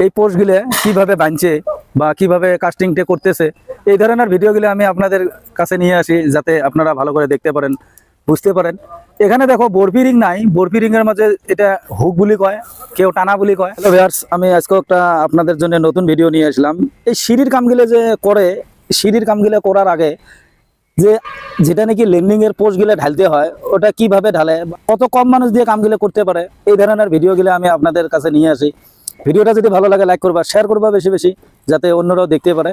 এই পোস্টগুলো কিভাবে বানছে বা কিভাবে কাস্টিংটা করতেছে, এই ধরনের ভিডিওগুলো আমি আপনাদের কাছে নিয়ে আসি যাতে আপনারা ভালো করে দেখতে পারেন, বুঝতে পারেন। এখানে দেখো বরফি রিং নাই, বরফি রিং এর মাঝে এটা হুক বলি কয়, কেউ টানা বলি কয়। হ্যালো ভিউয়ার্স, আমি আজকে একটা আপনাদের জন্য নতুন ভিডিও নিয়ে আসলাম। এই সিঁড়ির কামগুলো যে করে, সিঁড়ির কামগুলো করার আগে যে যেটা নাকি ল্যান্ডিং এর পোস্টগুলো ঢালতে হয়, ওটা কিভাবে ঢালে, কত কম মানুষ দিয়ে কামগুলো করতে পারে, এই ধরনের ভিডিওগুলো আমি আপনাদের কাছে নিয়ে আসি। ভিডিওটা যদি ভালো লাগে লাইক করবা, শেয়ার করবা বেশি বেশি, যাতে অন্যরাও দেখতে পারে।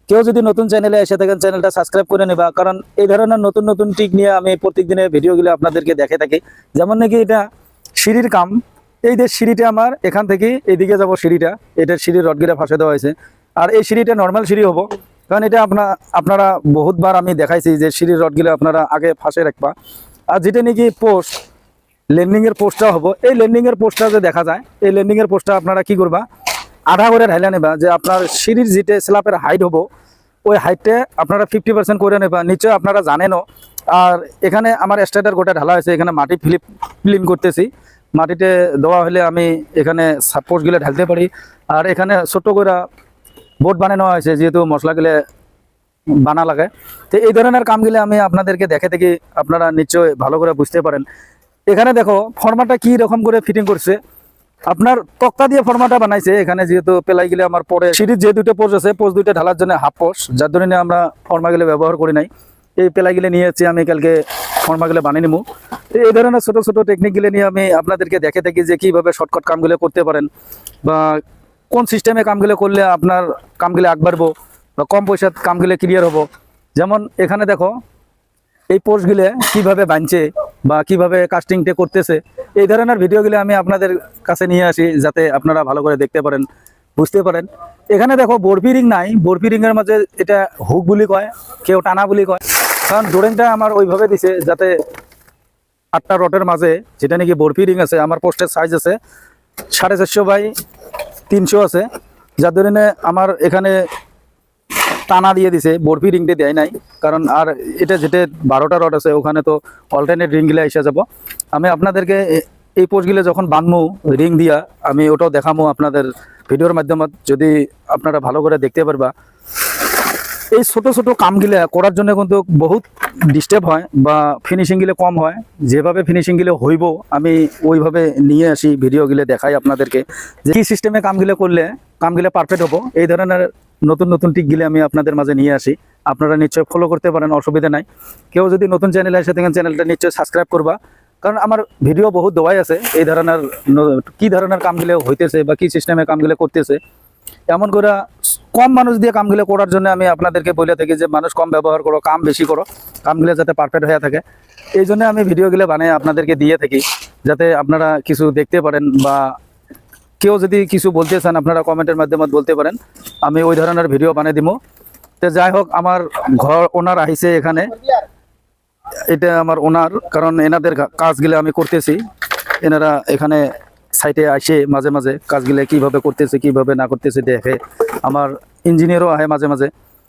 কেউ যদি নতুন চ্যানেলে এসে থাকেন, চ্যানেলটা সাবস্ক্রাইব করে নেবা, কারণ এই ধরনের নতুন নতুন টিক নিয়ে আমি প্রত্যেকদিনের ভিডিওগুলো আপনাদেরকে দেখে থাকি। যেমন নাকি এটা সিঁড়ির কাম, এই যে সিঁড়িটা আমার এখান থেকে এইদিকে যাব, সিঁড়িটা এটার সিঁড়ির রডগিরা ফাঁসে দেওয়া হয়েছে। আর এই সিঁড়িটা নর্মাল সিঁড়ি হবো, কারণ এটা আপনারা বহুতবার আমি দেখাইছি যে সিঁড়ির রডগুলো আপনারা আগে ফাঁসে রাখবা। আর যেটা নাকি পোস্ট ল্যান্ডিং এর পোস্টটা হবো, এই ল্যান্ডিং এর পোস্টটা যে দেখা যায়, এই ল্যান্ডিং এর পোস্টটা আপনারা কি করবা, আধা করে ঢাইলা নেবা। যে আপনার সিঁড়ির যেটা স্ল্যাপের হাইট হবো, ওই হাইটটা আপনারা 50% করে নেবা। নিচে আপনারা জানেনও। আর এখানে আমার স্ট্যাটার গোটা ঢালা হয়েছে, এখানে মাটি ফিলিং করতেছি। মাটিতে দেওয়া হলে আমি এখানে পোস্টগুলো ঢালতে পারি। আর এখানে ছোট করে বোর্ড বানানো হয়েছে, যেহেতু মশলাগুলো বানা লাগে। তো এই ধরনের কামগুলো আমি আপনাদেরকে দেখে থেকে আপনারা নিশ্চয়ই ভালো করে বুঝতে পারেন। এখানে দেখো ফর্মাটা কি রকম করে ফিটিং করছে, আপনার তক্তা দিয়ে ফর্মাটা বানাইছে। এখানে যেহেতু পেলাই গেলে আমার পরে সিঁড়ির যে দুটো পোস্ট আছে, পোস্ট দুইটা ঢালার জন্য হাফ পোস্ট, যার জন্য আমরা ফর্মাগুলো ব্যবহার করি নাই। এই পেলাইগুলো নিয়ে যাচ্ছি, আমি কালকে ফর্মাগুলো বানিয়ে নেবো। এই ধরনের ছোট ছোট টেকনিকগুলো নিয়ে আমি আপনাদেরকে দেখে থাকি যে কীভাবে শর্টকাট কামগুলো করতে পারেন, বা কোন সিস্টেমে কামগুলো করলে আপনার কামগুলো আগ বাড়বো, বা কম পয়সার কামগুলো ক্লিয়ার হবো। যেমন এখানে দেখো এই পোস্টগুলো কিভাবে বানছে বা কিভাবে কাস্টিংটা করতেছে, এই ধরনের ভিডিওগুলো আমি আপনাদের কাছে নিয়ে আসি যাতে আপনারা ভালো করে দেখতে পারেন, বুঝতে পারেন। এখানে দেখো বরফি রিং নাই, বরফি রিং এর মাঝে এটা হুক বলি কয়, কেউ টানা বলি কয়। কারণ ডোরেংটা আমার ওইভাবে দিছে যাতে 8টা রডের মাঝে যেটা নাকি বরফি রিং আছে, আমার পোস্টের সাইজ আছে 450x300 আছে, যার ধরনে আমার এখানে টানা দিয়ে দিছে, বরফি রিংটা দেয় নাই। কারণ আর এটা যেটা 12টা রড আছে, ওখানে তো অল্টারনেট রিংগুলো এসে যাব। আমি আপনাদেরকে এই পোস্টগুলো যখন বানবো রিং দিয়া, আমি ওটাও দেখাবো আপনাদের ভিডিওর মাধ্যমে, যদি আপনারা ভালো করে দেখতে পারবা। এই ছোট ছোট কামগুলো করার জন্য কিন্তু বহুত ডিস্টার্ব হয় বা ফিনিশিংগুলো কম হয়। যেভাবে ফিনিশিংগুলো হইব আমি ওইভাবে নিয়ে আসি, ভিডিওগুলো দেখাই আপনাদেরকে যে কী সিস্টেমে কামগুলো করলে কামগুলো পারফেক্ট হবো। এই ধরনের নতুন নতুন টিকগুলো আমি আপনাদের মাঝে নিয়ে আসি, আপনারা নিশ্চয়ই ফলো করতে পারেন, অসুবিধা নাই। কেউ যদি নতুন চ্যানেলে এসে থাকেন, চ্যানেলটা নিশ্চয়ই সাবস্ক্রাইব করবা, কারণ আমার ভিডিও বহুত দেওয়াই আছে এই ধরনের কী ধরনের কামগুলো হইতেছে বা কী সিস্টেমে কামগুলো করতেছে। এমন করে কম মানুষ দিয়ে কামগুলো করার জন্য আমি আপনাদেরকে বলে থাকি যে মানুষ কম ব্যবহার করো, কাম বেশি করো, কামগুলো যাতে পারফেক্ট হয়ে থাকে। এই জন্য আমি ভিডিওগুলো বানিয়ে আপনাদেরকে দিয়ে থাকি, যাতে আপনারা কিছু দেখতে পারেন, বা কেউ যদি কিছু বলতে চান আপনারা কমেন্টের মাধ্যমে বলতে পারেন, আমি ওই ধরনের ভিডিও বানিয়ে দিব। তো যাই হোক, আমার ঘর ওনার আহিছে এখানে, এটা আমার ওনার, কারণ এনাদের কাজগুলো আমি করতেছি। এনারা এখানে সাইটে আসে মাঝে মাঝে কাজগুলো কিভাবে করতেছে কিভাবে না করতেছে দেখে। আমার ইঞ্জিনিয়ারও আহে মাঝে মাঝে।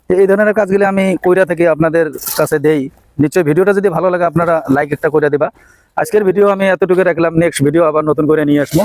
এই ধরনের কাজগুলো আমি কইরা থেকে আপনাদের কাছে দেই। নিশ্চয়ই ভিডিওটা যদি ভালো লাগে আপনারা লাইক একটা করে দিবা। আজকের ভিডিও আমি এতটুকু রাখলাম, নেক্সট ভিডিও আবার নতুন করে নিয়ে আসবো।